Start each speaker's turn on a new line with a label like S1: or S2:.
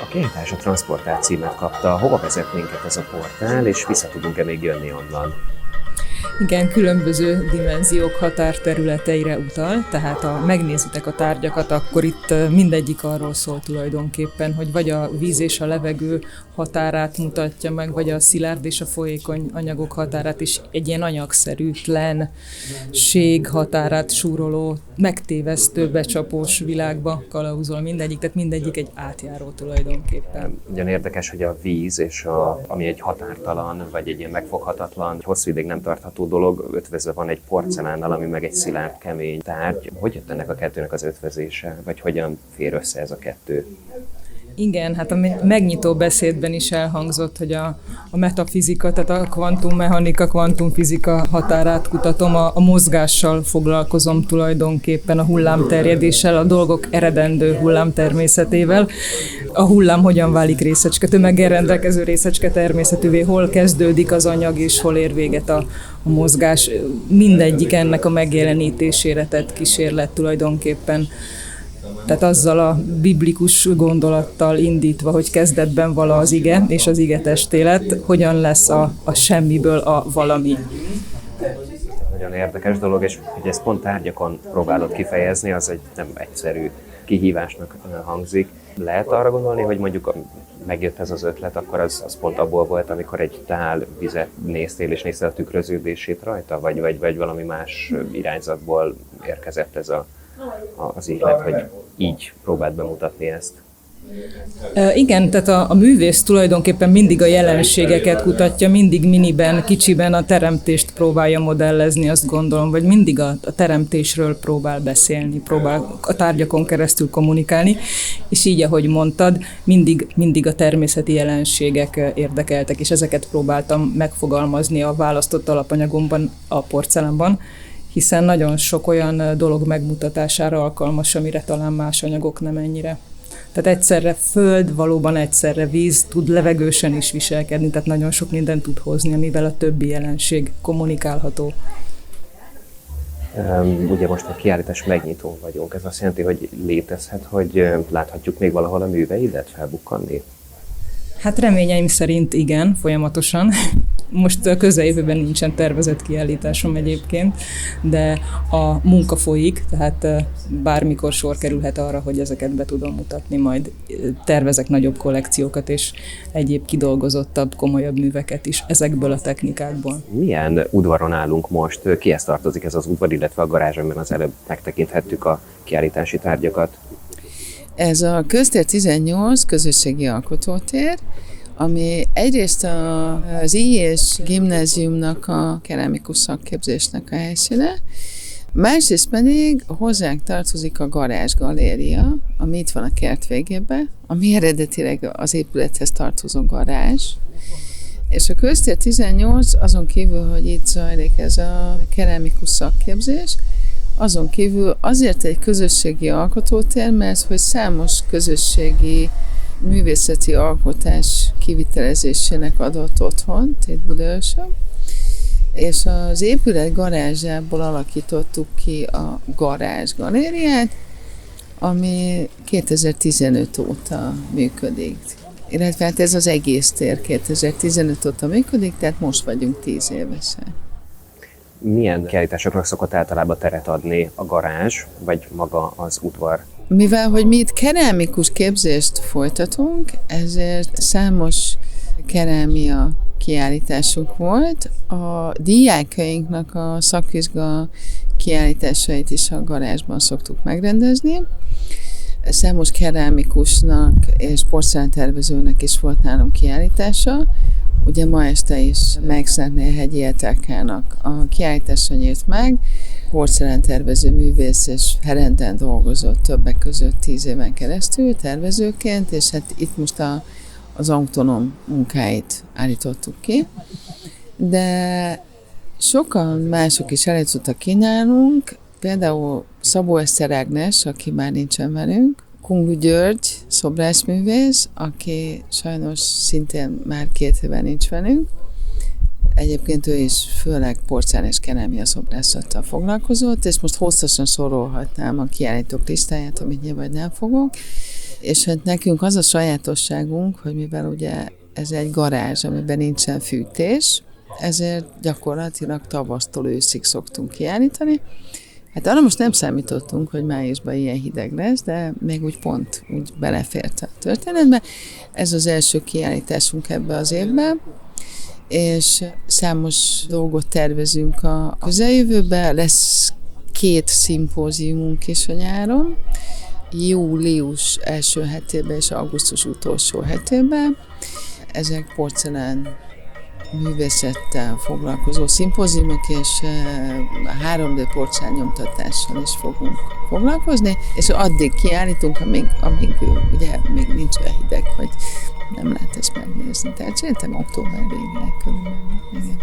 S1: A kiállítás a Transportál címet kapta. Hova vezet minket ez a portál, és vissza tudunk-e még jönni onnan?
S2: Igen, különböző dimenziók határterületeire utal, tehát ha megnézitek a tárgyakat, akkor itt mindegyik arról szól tulajdonképpen, hogy vagy a víz és a levegő határát mutatja meg, vagy a szilárd és a folyékony anyagok határát is, egy ilyen anyagszerűtlenség határát súroló, megtévesztő, becsapós világba kalauzol mindegyik, tehát mindegyik egy átjáró tulajdonképpen.
S1: Ugyan érdekes, hogy a víz, ami egy határtalan, vagy egy ilyen megfoghatatlan, hosszú ideig nem tartható dolog, ötvözve van egy porcelánnal, ami meg egy szilárd, kemény tárgy. Hogy jött ennek a kettőnek az ötvözése, vagy hogyan fér össze ez a kettő?
S2: Igen, hát a megnyitó beszédben is elhangzott, hogy a metafizika, tehát a kvantummechanika, kvantumfizika határát kutatom, a mozgással foglalkozom tulajdonképpen, a hullámterjedéssel, a dolgok eredendő hullámtermészetével. A hullám hogyan válik részecske, tömeggel rendelkező részecske természetűvé, hol kezdődik az anyag és hol ér véget a mozgás. Mindegyik ennek a megjelenítésére tett kísérlet tulajdonképpen. Tehát azzal a biblikus gondolattal indítva, hogy kezdetben vala az ige, és az ige testé lett, hogyan lesz a semmiből a valami.
S1: Nagyon érdekes dolog, és hogy ezt pont tárgyakon próbálod kifejezni, az egy nem egyszerű kihívásnak hangzik. Lehet arra gondolni, hogy mondjuk megjött ez az ötlet, akkor az pont abból volt, amikor egy tál vizet néztél, és néztél a tükröződését rajta, vagy valami más irányzatból érkezett ez az ihlet, hogy így próbált bemutatni ezt?
S2: Igen, tehát a művész tulajdonképpen mindig a jelenségeket kutatja, mindig miniben, kicsiben a teremtést próbálja modellezni, azt gondolom, vagy mindig a teremtésről próbál beszélni, próbál a tárgyakon keresztül kommunikálni, és így, ahogy mondtad, mindig a természeti jelenségek érdekeltek, és ezeket próbáltam megfogalmazni a választott alapanyagomban, a porcelánban, hiszen nagyon sok olyan dolog megmutatására alkalmas, amire talán más anyagok nem ennyire. Tehát egyszerre föld, valóban egyszerre víz, tud levegősen is viselkedni, tehát nagyon sok mindent tud hozni, amivel a többi jelenség kommunikálható.
S1: Ugye most a kiállítás megnyitón vagyunk, ez azt jelenti, hogy létezhet, hogy láthatjuk még valahol a műveidet felbukkanni?
S2: Hát reményeim szerint igen, folyamatosan. Most a közeljövőben nincsen tervezett kiállításom egyébként, de a munka folyik, tehát bármikor sor kerülhet arra, hogy ezeket be tudom mutatni, majd tervezek nagyobb kollekciókat és egyéb kidolgozottabb, komolyabb műveket is ezekből a technikákból.
S1: Milyen udvaron állunk most? Kihez tartozik ez az udvar, illetve a garázs, amiben az előbb megtekinthettük a kiállítási tárgyakat?
S3: Ez a Köztér 18 közösségi alkotótér, ami egyrészt az I.S. gimnáziumnak a keramikus szakképzésnek a helyszíne, másrészt pedig hozzánk tartozik a Garázs Galéria, ami itt van a kert végében, ami eredetileg az épülethez tartozó garázs. És a Köztér 18 azon kívül, hogy itt zajlik ez a keramikus szakképzés, azon kívül azért egy közösségi alkotótér, mert hogy számos közösségi művészeti alkotás kivitelezésének adott otthont, itt Budaörsön, és az épület garázsából alakítottuk ki a Garázs Galériát, ami 2015 óta működik. Illetve hát ez az egész tér 2015 óta működik, tehát most vagyunk 10 évesen.
S1: Milyen kiállításokra szokott általában teret adni a garázs, vagy maga az udvar?
S3: Mivel, hogy mi itt kerámikus képzést folytatunk, ezért számos kerámia kiállításunk volt. A diákjainknak a szakvizsga kiállításait is a garázsban szoktuk megrendezni. Számos kerámikusnak és porcelántervezőnek is volt nálunk kiállítása. Ugye ma este is Megszentnél-hegyi Etelkának a kiállítása nyílt meg. Porcelántervező művész és Herenden dolgozott többek között 10 éven keresztül tervezőként, és hát itt most az autonóm munkáit állítottuk ki. De sokan mások is eljutottak ki nálunk, például Szabó Eszter Ágnes, aki már nincsen velünk, Kunglu György, szobrászművész, aki sajnos szintén már 2 éve nincs velünk. Egyébként ő is főleg porcelán és kerámia szobrászattal foglalkozott, és most hosszasan sorolhatnám a kiállítók listáját, amit nyilván nem fogok. És hát nekünk az a sajátosságunk, hogy mivel ugye ez egy garázs, amiben nincsen fűtés, ezért gyakorlatilag tavasztól őszig szoktunk kiállítani. Hát arra most nem számítottunk, hogy májusban ilyen hideg lesz, de még úgy pont úgy belefért a történetbe. Ez az első kiállításunk ebbe az évben, és számos dolgot tervezünk a közeljövőben. Lesz 2 szimpóziumunk is a nyáron, július első hetében és augusztus utolsó hetében. Ezek porcelán művészettel foglalkozó szimpóziumok, és 3D porcelán nyomtatással is fogunk foglalkozni, és addig kiállítunk, amíg ugye még nincs olyan hideg, hogy nem lehet ezt megnézni. Tehát szerintem október végéig körülbelül. Igen.